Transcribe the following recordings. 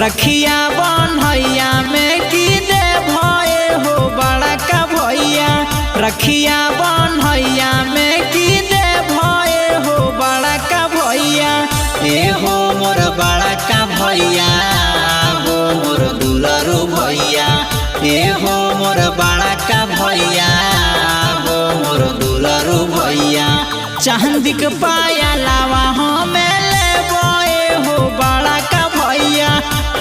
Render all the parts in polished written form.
रखिया बन्हैया में की दे भये हो बड़ा का भैया। रखिया बन्हैया में की दे भये हो बड़ा का भैया। ए हो मोर बड़ा का भैया हो मोर दुलारू भैया। ए हो मोर बड़ा का भैया हो मोर दुलारू भैया। चांदी के पाया लावा हमें ले बोए हो बड़ा का भैया।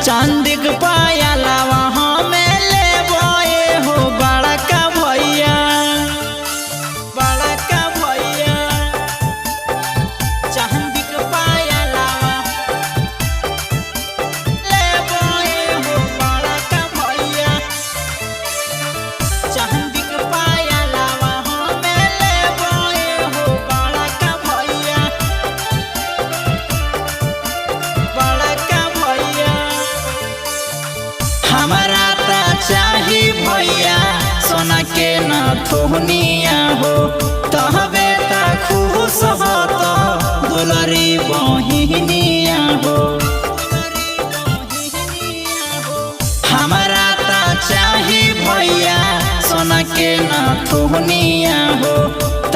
चांदी के पाया लावा हमें ले बोए हो बड़ा का भैया। बड़ा का भैया चांदी के पाया लावा ले बोए हो बड़ा का भैया। चांदी के पाया लावा हमें ले बोए हो बड़ा का भैया। बड़ा का भैया हमारा ता चाही भैया सोना के न थोहनिया हो। तहबे ता खुश हो तो दुलरी बहिनिया हो। हमारा ता चाही भैया सोना के न थोहनिया हो।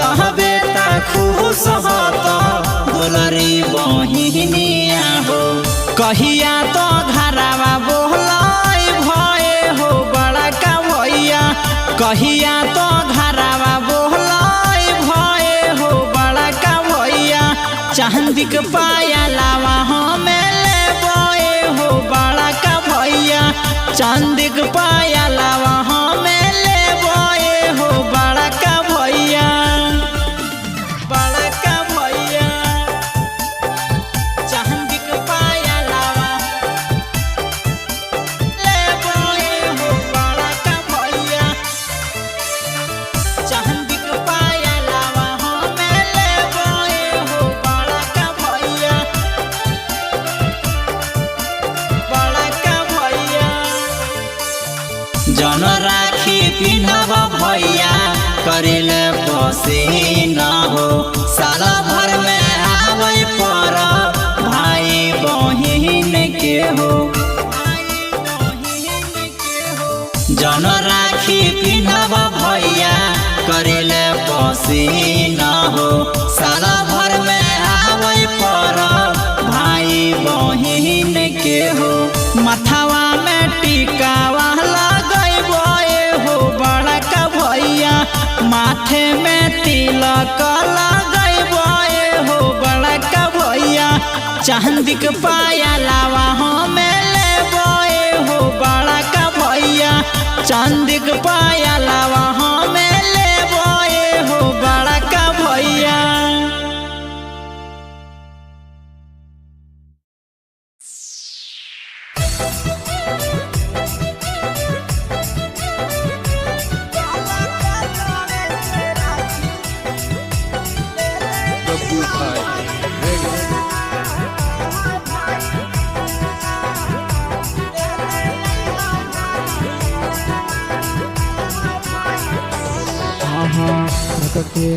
तहबे ता खुश हो तो दुलरी बहिनिया हो। कहिया तो घरवा बोलाई भये हो बड़ा का भैया। कहिया तो घरवा बोलाई भये हो बड़ा का भैया। चांदी के पाया लावा हमें ले बोए हो बड़ा का भैया। चांदी के पाया लावा हमें ले बोए हो बड़ा का भैया। बड़ा का भैया चांदी के पाया लावा ले बोए हो बड़ा का भैया। चांदी के पाया लावा हमें ले बोए हो बड़ा का भैया। बड़ा का भैया जन राखी पिन्हब भैया करिले पसीना हो। साल भर में आवे पर भाई बहिन के हो। जन राखी पिन्हब भैया करिले पसीना हो। साल भर में आवे पर भाई बहिन के हो। मथवा में टिकावा लगैबे हो बड़ा का भैया। माथे में तिलक लगैबे हो बड़ा का भैया। चांदी के पाया लावा हमें ले बोए हो बड़ा का भैया। चांदी के पाया लावा हमें ले बोए हो बड़ा का भैया। के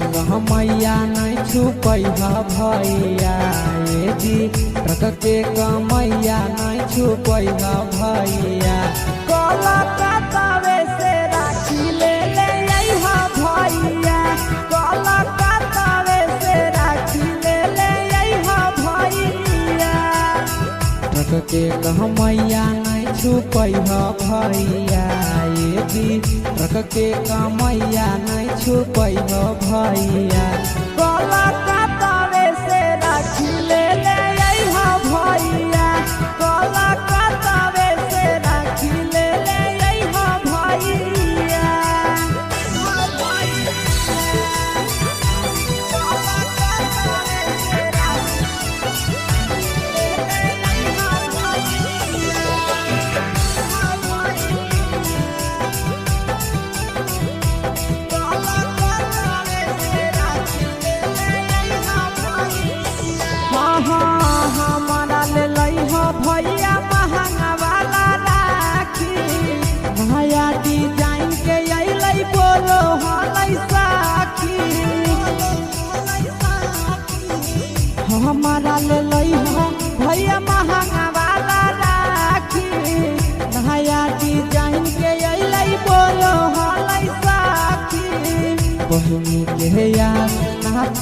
मैया नहीं छुपैहा भैया। ये जी रख के मैया नहीं छुपैहा भैया। कलकत्तावे से राखी ले ले अइहा भैया। कलकत्तावे से राखी ले ले अइहा भैया। रख के मैया नहीं छुपैहा भैया। ये जी रख के मैया नहीं छुपैहा भैया। कलकत्तावे से राखी ले ले अइहा भैया। कलकत्तावे से राखी ले ले अइहा भैया।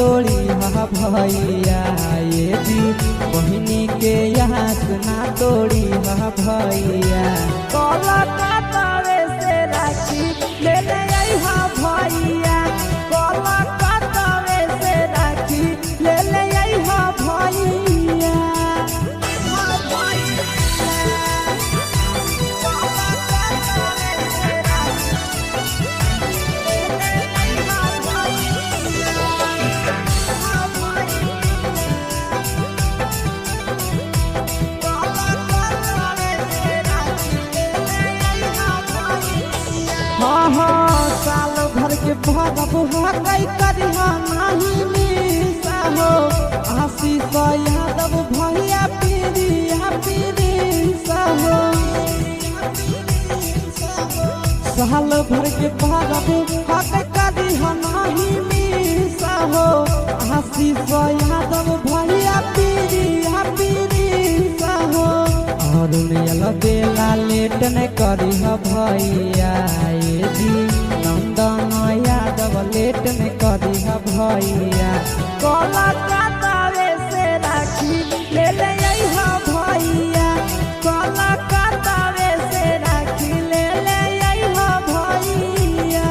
तोड़ी हा भैया ये जी बहिनी के यहाँ ना तोड़ी हा भैया कोलकाता से राखी ले ले आई हा भैया कोलकाता से राखी ले ले आई हा भैया साल भर के भरब हकई करिहा नहीं मिसा हो आशीष यादव भैया पीरिया पीरिसा हो साल भर के भरब हकई करिहा नहीं मिसा हो आशीष यादव भैया पीरिया पीरिसा हो और बेला लेट न करिहा भैया ये जी नंदन यादव लेट न करिहा भैया कोलकाता से राखी ले ले आइहा भैया कोलकाता से राखी ले ले आइहा भैया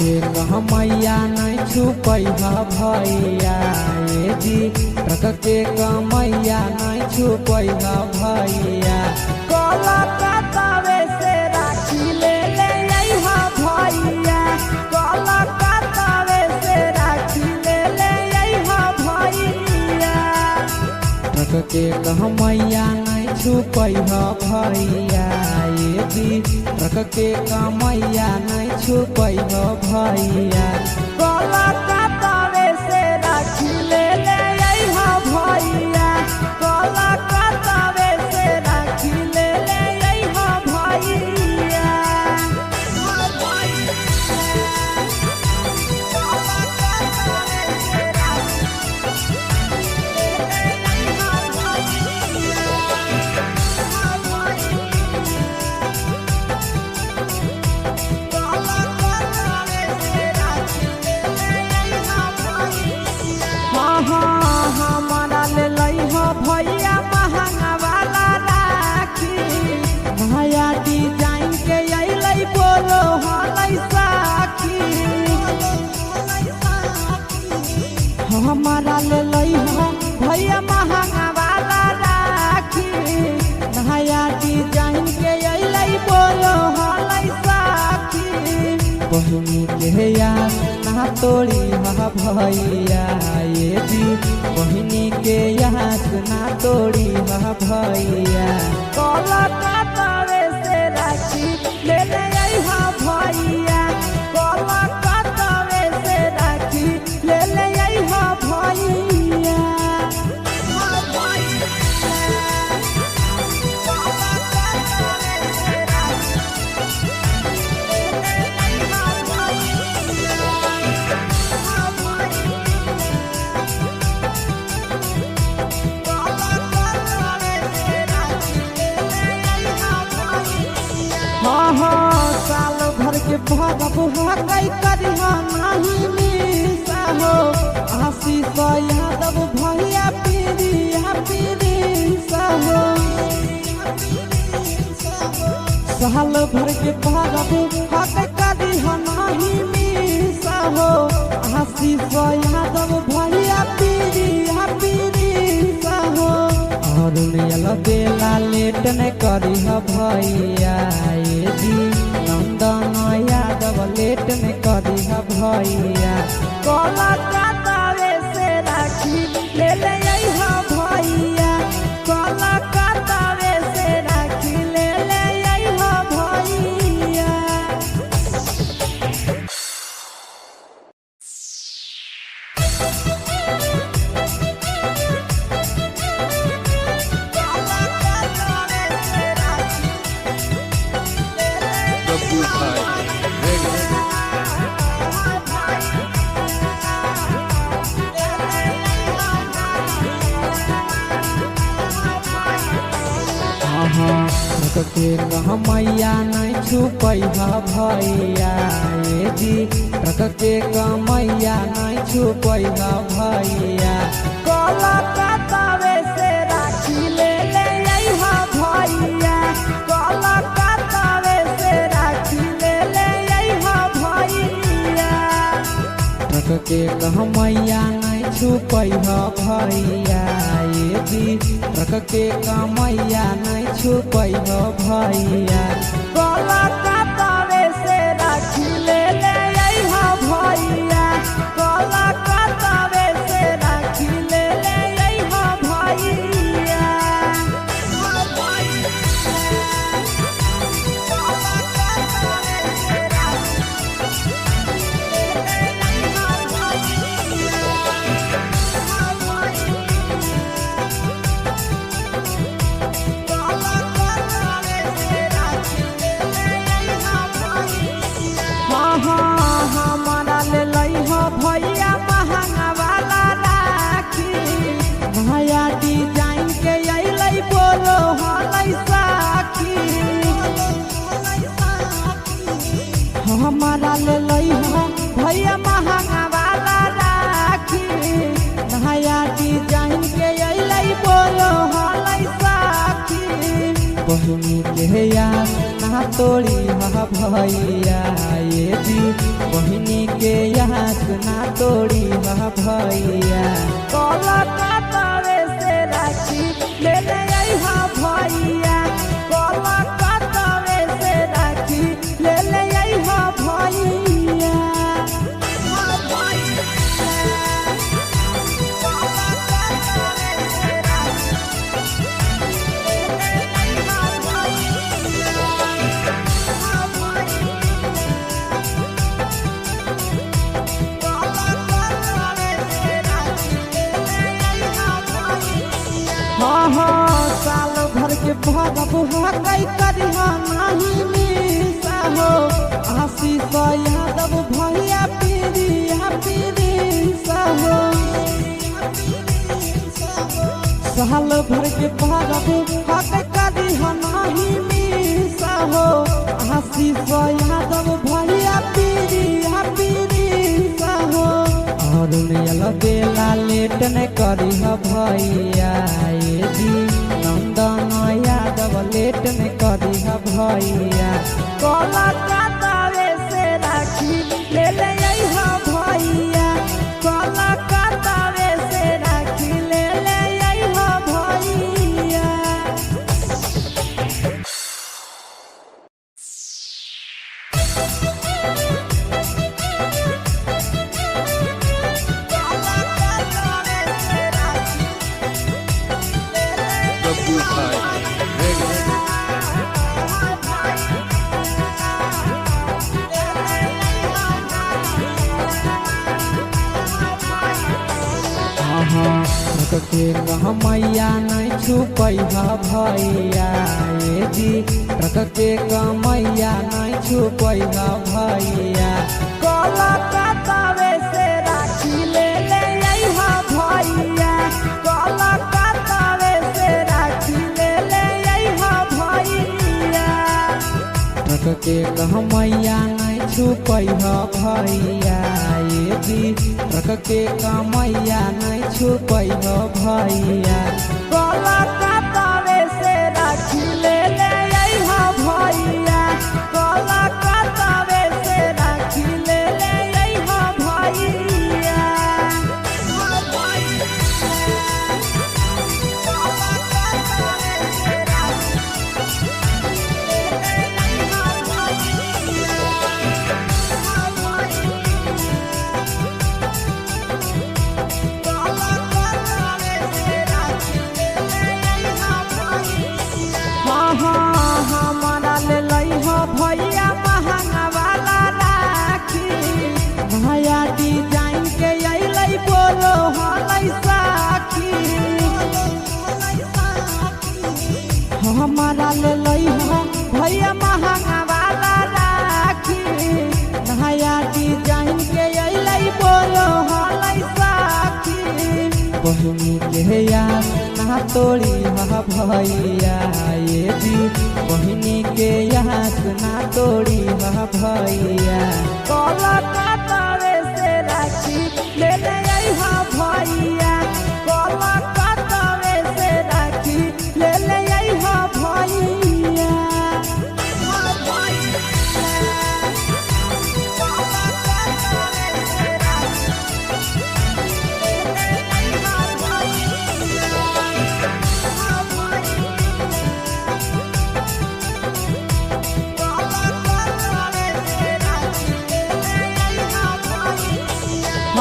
के मैया नहीं छुपैहा भैया ये जी ट्रक के मैया नहीं छुपैहा भैया कोलकाता से राखी ले ले आइहा भैया कोलकाता से राखी ले ले आइहा भैया ट्रक के मैया नहीं छुपैहा भैया ये जी ट्रक के मैया नहीं छुपैहा भैया कोलकाता से राखी ले ले आइहा भैया कोलकाता से राखी ले ले आइहा भैया हमारा ले लइहा भैया महंगा वाला राखी नया डिजाइन के अइलै बोलो हलै साखी हमारा ले लइहा भैया महंगा वाला राखी नया डिजाइन के अइलै बोलो हलै साखी बहिनी के यार ना तोड़ी हा भैया ये जी बहिनी के यहाँ ना तोड़ी हा भैया कोलकाता से राखी ले ले आइहा भैया कोलकाता से राखी ले ले आइहा भैया साल भर के भरब हकई करिहा नहीं मिसा हो आशीष यादव भैया पीरिया पीरिसा हो साल भर के भरब हकई करिहा नहीं मिसा हो आशीष यादव भैया पीरिया पीरिसा हो और बेला लेट न करिहा भैया ये जी नंदन यादव लेट न करिहा भैया कोलकाता से राखी ले ले आइहा भैया कोलकाता से राखी ले ले आइहा भैया के कहमैया नहीं छुपई भैया ये जी ट्रक के कमैया नहीं छुपई भैया कलकत्तावे से राखी ले ले अइहा भैया कलकत्तावे से राखी ले ले अइहा भैया ट्रक के कहमैया नहीं छुपई भैया ये जी ट्रक के कमैया नहीं छुपई भैया कलकत्तावे से राखी ले ले अइहा भैया कलकत्तावे से राखी ले ले अइहा भैया भैया महंगा वाला राखी भैया डिजाइन के अइलै बोलो हलै साखी हमारा ले लइहा भैया महंगा वाला राखी भैया डिजाइन के अइलै बोलो हलै साखी बहिनी के याद ना तोड़ी भैया ये जी बहिनी के याद ना तोड़ी भैया कलकत्तावे से राखी ले ले अइहा भैया कलकत्तावे से राखी ले ले अइहा भैया साल भर के भरब हकई करिहा नहीं मिसा हो आशीष यादव भैया पीरिया हो साल भर के भरब हकई करिहा नहीं मिसा हो आशीष यादव भैया पीरिया हो और बेला लेट न करिह भैया ये जी नंदन यादव लेट न करिह भैया कलकत्तावे से राखी ले ले अइहा भैया कलकत्तावे से राखी ले ले अइहा भैया के कहमैया नहीं छुपई भैया ये जी ट्रक के कमैया नहीं छुपई भैया कलकत्तावे से राखी ले ले अइहा भैया कलकत्तावे से राखी ले ले अइहा भैया ट्रक के कहमैया नहीं छुपई भैया ये जी ट्रक के कमैया नहीं छुपई भैया कलकत्तावे से राखी ले ले अइहा भैया कलकत्तावे से राखी ले ले अइहा भैया तोड़ी हा भैया ये दी बहिनी के यहाँ ना तोड़ी हा भैया कोलकाता से राखी ले ले आई हा भैया कोलकाता से राखी ले ले आई हा भैया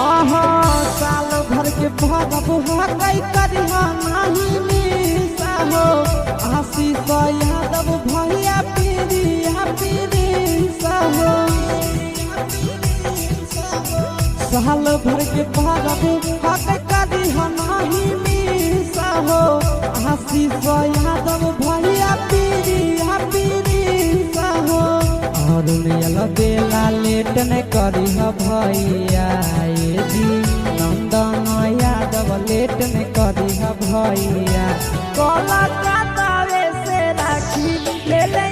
साल भर के भरब हकई करिहा नहीं मिसा हो आशीष यादव भैया पीरिया पीरिसा हो साल भर के भरब हकई करिहा नहीं मिसा हो आशीष यादव भैया पीरिया पीरिसा हो और बेला लेट न करिहा भैया ये दी नंदन यादव लेट न करिहा भैया कोलकाता से राखी ले ले